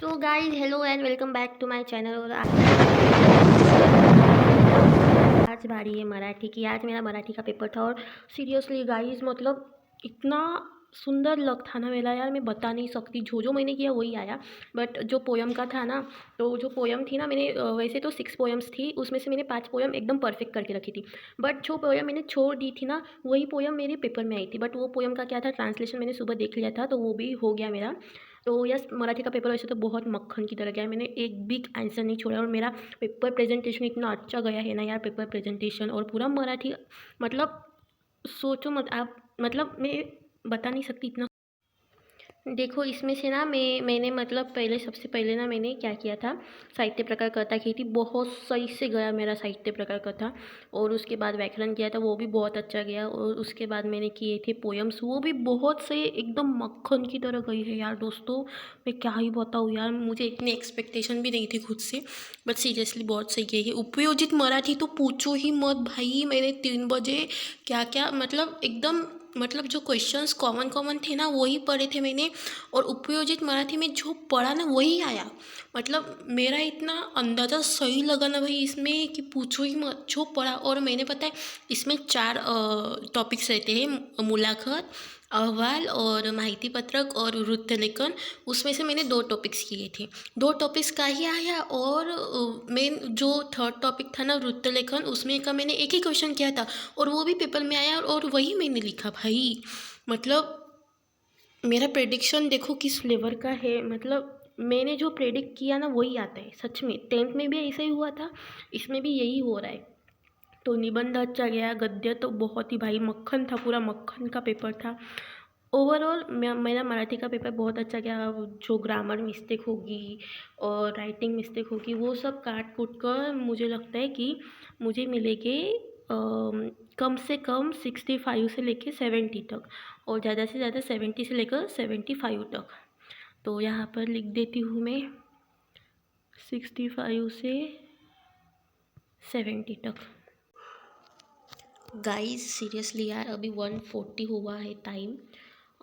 So guys hello and welcome back to my channel. और आज बारी है मराठी की। आज मेरा मराठी का पेपर था और सीरियसली गाइज मतलब इतना सुंदर लग था ना मेरा यार, मैं बता नहीं सकती। जो मैंने किया वही आया। बट जो पोयम का था ना, तो जो पोयम थी ना, मैंने वैसे तो 6 पोयम्स थी, उसमें से मैंने 5 पोयम एकदम परफेक्ट करके रखी थी। बट जो पोयम मैंने छोड़ दी थी ना, वही पोयम मेरे पेपर में आई थी। बट वो पोयम का क्या था, ट्रांसलेशन मैंने सुबह देख लिया था, तो वो भी हो गया मेरा। तो यस, मराठी का पेपर वैसे तो बहुत मक्खन की तरह गया है, मैंने एक भी आंसर नहीं छोड़ा। और मेरा पेपर प्रेजेंटेशन इतना अच्छा गया है ना यार, पेपर प्रेजेंटेशन और पूरा मराठी, मतलब सोचो मत आप, मतलब मैं बता नहीं सकती इतना। देखो इसमें से ना मैंने मतलब पहले, सबसे पहले ना मैंने क्या किया था, साहित्य प्रकार कथा की थी। बहुत सही से गया मेरा साहित्य प्रकार कथा। और उसके बाद व्याकरण किया था, वो भी बहुत अच्छा गया। और उसके बाद मैंने किए थे पोयम्स, वो भी बहुत सही, एकदम मक्खन की तरह गई है यार दोस्तों। मैं क्या ही बताऊँ यार, मुझे इतनी एक्सपेक्टेशन भी नहीं थी खुद से। बट सीरियसली बहुत सही गई है। उपयोजित मराठी तो पूछो ही मत भाई, मैंने 3 बजे क्या क्या मतलब एकदम, मतलब जो क्वेश्चंस कॉमन कॉमन थे ना वही पढ़े थे मैंने। और उपयोजित मराठी में जो पढ़ा ना वही आया। मतलब मेरा इतना अंदाज़ा सही लगा ना भाई इसमें कि पूछो ही मत, जो पढ़ा। और मैंने पता है इसमें 4 टॉपिक्स रहते हैं, मुलाकात, अहवाल और माहिती पत्रक और वृत्तलेखन। उसमें से मैंने 2 टॉपिक्स किए थे, 2 टॉपिक्स का ही आया। और मेन जो थर्ड टॉपिक था ना वृत्तलेखन, उसमें का मैंने एक ही क्वेश्चन किया था और वो भी पेपर में आया और वही मैंने लिखा भाई। मतलब मेरा प्रेडिक्शन देखो किस फ्लेवर का है। मतलब मैंने जो प्रेडिक्ट किया ना वही आता है सच में। 10th में भी ऐसा ही हुआ था, इसमें भी यही हो रहा है। तो निबंध अच्छा गया, गद्य तो बहुत ही भाई मक्खन था, पूरा मक्खन का पेपर था। ओवरऑल मेरा मराठी का पेपर बहुत अच्छा गया। जो ग्रामर मिस्टेक होगी और राइटिंग मिस्टेक होगी वो सब काट कूट कर मुझे लगता है कि मुझे मिलेंगे कम से कम 65 से लेकर 70 तक, और ज़्यादा से ज़्यादा 70 से लेकर 75 तक। तो यहाँ पर लिख देती हूँ मैं 65 से 70 तक। गाइस सीरियसली यार, अभी 1:40 हुआ है टाइम।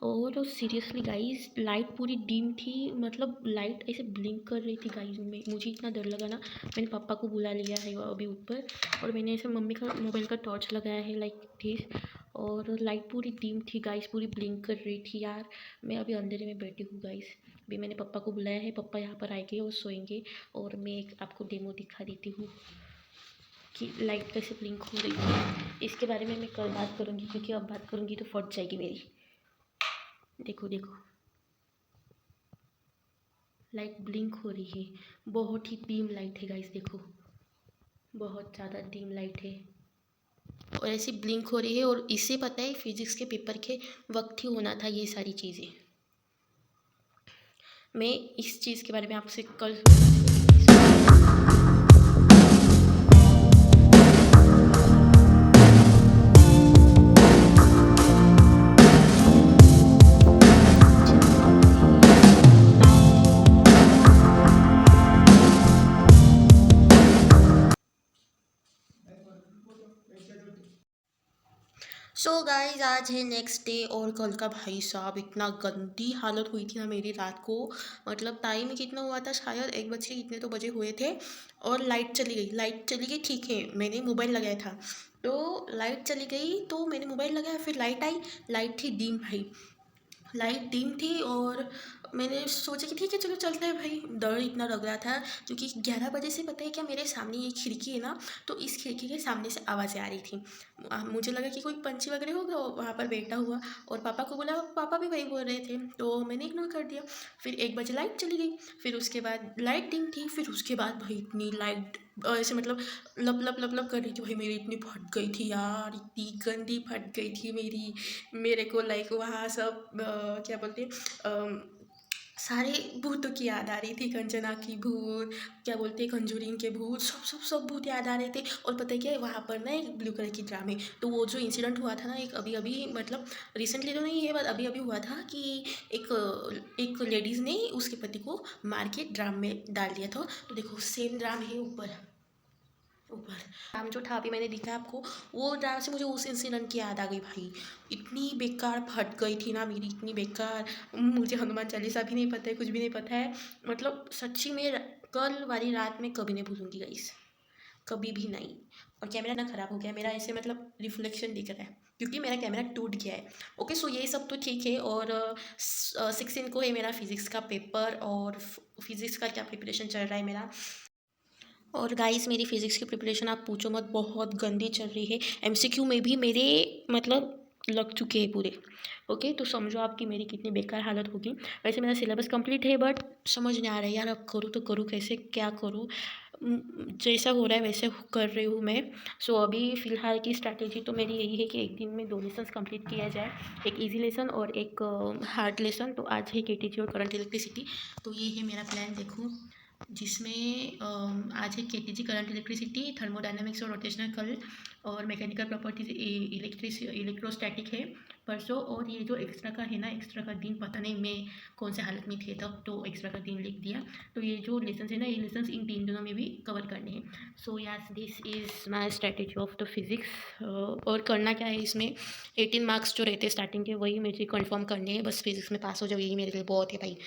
और सीरियसली गाइस लाइट पूरी डिम थी, मतलब लाइट ऐसे ब्लिंक कर रही थी गाइस। में मुझे इतना डर लगा ना, मैंने पापा को बुला लिया है अभी ऊपर। और मैंने ऐसे मम्मी का मोबाइल का टॉर्च लगाया है लाइक दिस। और लाइट पूरी डिम थी गाइस, पूरी ब्लिंक कर रही थी यार। मैं अभी अंधेरे में बैठी हूँ गाइस। अभी मैंने पापा को बुलाया है, पापा यहाँ पर आएंगे और सोएंगे। और मैं एक आपको डेमो दिखा देती हूँ कि लाइट कैसे ब्लिंक हो रही है। इसके बारे में मैं कल बात करूँगी, क्योंकि अब बात करूँगी तो फट जाएगी मेरी। देखो देखो, लाइट ब्लिंक हो रही है, बहुत ही डीम लाइट है गाइस। देखो बहुत ज़्यादा डीम लाइट है और ऐसी ब्लिंक हो रही है। और इससे पता है फिजिक्स के पेपर के वक्त ही होना था ये सारी चीज़ें। मैं इस चीज़ के बारे में आपसे कल सो गाइज आज है नेक्स्ट डे। और कल का भाई साहब इतना गंदी हालत हुई थी ना मेरी रात को। मतलब टाइम कितना हुआ था, शायद 1 बज के कितने तो बजे हुए थे। और लाइट चली गई, लाइट चली गई ठीक है, मैंने मोबाइल लगाया था। तो लाइट चली गई तो मैंने मोबाइल लगाया, फिर लाइट आई, लाइट थी डीम भाई, लाइट डिम थी। और मैंने सोचा कि ठीक है चलो चलते हैं भाई। डर इतना लग रहा था क्योंकि 11 बजे से पता है क्या, मेरे सामने ये खिड़की है ना, तो इस खिड़की के सामने से आवाज़ें आ रही थी। मुझे लगा कि कोई पंछी वगैरह होगा वहाँ पर बैठा हुआ। और पापा को बोला, पापा भी वही बोल रहे थे, तो मैंने इग्नोर कर दिया। फिर 1 बजे लाइट चली गई, फिर उसके बाद लाइट डिम थी, फिर उसके बाद भाई इतनी लाइट ऐसे मतलब लप लप लप लप कर रही थी भाई। मेरी इतनी फट गई थी यार, इतनी गंदी फट गई थी मेरी। मेरे को लाइक वहाँ सब क्या बोलते हैं, सारे भूतों की याद आ रही थी, कंचना की भूत, क्या बोलते हैं कंजूरिंग के भूत, सब भूत याद आ रहे थे। और पता है क्या है, वहाँ पर ना एक ब्लू कलर की ड्राम है। तो वो जो इंसिडेंट हुआ था ना, एक अभी अभी मतलब रिसेंटली तो नहीं है, बट अभी अभी हुआ था कि एक लेडीज़ ने उसके पति को मार के ड्राम में डाल दिया था। तो देखो सेम ड्राम है ऊपर, ऊपर नाम जो था अभी मैंने दिखा आपको, वो ड्राम से मुझे उस इंसिडेंट की याद आ गई भाई। इतनी बेकार फट गई थी ना मेरी, इतनी बेकार। मुझे हनुमान चालीसा भी नहीं पता है, कुछ भी नहीं पता है। मतलब सच्ची में कल वाली रात में कभी नहीं भूलूंगी गाइस, कभी भी नहीं। और कैमरा ना ख़राब हो गया मेरा, ऐसे मतलब रिफ्लेक्शन दिख रहा है क्योंकि मेरा कैमरा टूट गया है। ओके, सो ये सब तो ठीक है। और 16 को है मेरा फिज़िक्स का पेपर, और फिज़िक्स का क्या प्रिपरेशन चल रहा है मेरा। और गाइस मेरी फ़िज़िक्स की प्रिपरेशन आप पूछो मत, बहुत गंदी चल रही है। एमसीक्यू में भी मेरे मतलब लग चुके हैं पूरे। ओके, तो समझो आप कि मेरी कितनी बेकार हालत होगी। वैसे मेरा सिलेबस कंप्लीट है, बट समझ नहीं आ रहा है यार, अब करूँ तो करूँ कैसे, क्या करूँ। जैसा हो रहा है वैसे कर रही हूँ मैं। सो अभी फ़िलहाल की स्ट्रैटेजी तो मेरी यही है कि एक दिन में 2 लेसन्स कंप्लीट किया जाए, एक ईज़ी लेसन और एक हार्ड लेसन। तो आज है केटीजी और करंट इलेक्ट्रिसिटी, तो ये है मेरा प्लान। देखो, जिसमें आज है केटीजी करंट इलेक्ट्रिसिटी, थर्मोडायनामिक्स और रोटेशनल कर्ल, और मैकेनिकल प्रॉपर्टीज इलेक्ट्रोस्टैटिक है परसों। और ये जो एक्स्ट्रा का है ना, एक्स्ट्रा का दिन पता नहीं मैं कौन से हालत में थे तब, तो एक्स्ट्रा का दिन लिख दिया। तो ये जो लेसन है ना, ये लेसन इन 3 दिनों में भी कवर करने हैं। So yes, this is my strategy of the physics. और करना क्या है इसमें, 18 मार्क्स जो रहते हैं स्टार्टिंग के, वही मुझे कन्फर्म करने हैं। बस फिज़िक्स में पास हो जाओ, यही मेरे लिए बहुत है भाई।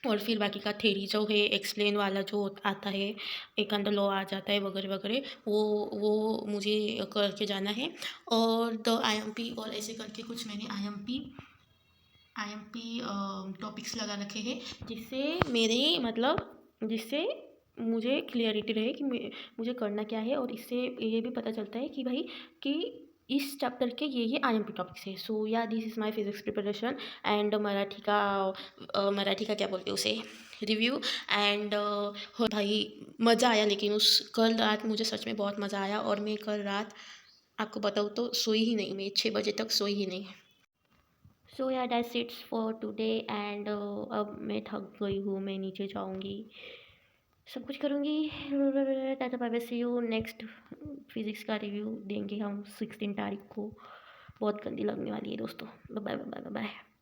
और फिर बाकी का थ्योरी जो है, एक्सप्लेन वाला जो आता है, एक अंदर लॉ आ जाता है वगैरह वगैरह, वो मुझे करके जाना है। और द आईएमपी और ऐसे करके कुछ मैंने आईएमपी टॉपिक्स लगा रखे हैं, जिससे मेरे मतलब जिससे मुझे क्लियरिटी रहे कि मुझे करना क्या है। और इससे ये भी पता चलता है कि भाई कि इस चैप्टर के ये आईएमपी टॉपिक्स है। सो या this is my physics preparation. And Marathi का क्या बोलते हैं उसे, रिव्यू। एंड हो भाई, मज़ा आया। लेकिन उस कल रात मुझे सच में बहुत मज़ा आया, और मैं कल रात आपको बताऊँ तो सोई ही नहीं, मैं 6 बजे तक सोई ही नहीं। सो या that's it's for today. And अब मैं थक गई हूँ, मैं नीचे जाऊँगी, सब कुछ करूँगी। टाटा bye bye, see you next. Physics का रिव्यू देंगे हम 16 तारीख को, बहुत गंदी लगने वाली है दोस्तों। Bye bye bye bye bye.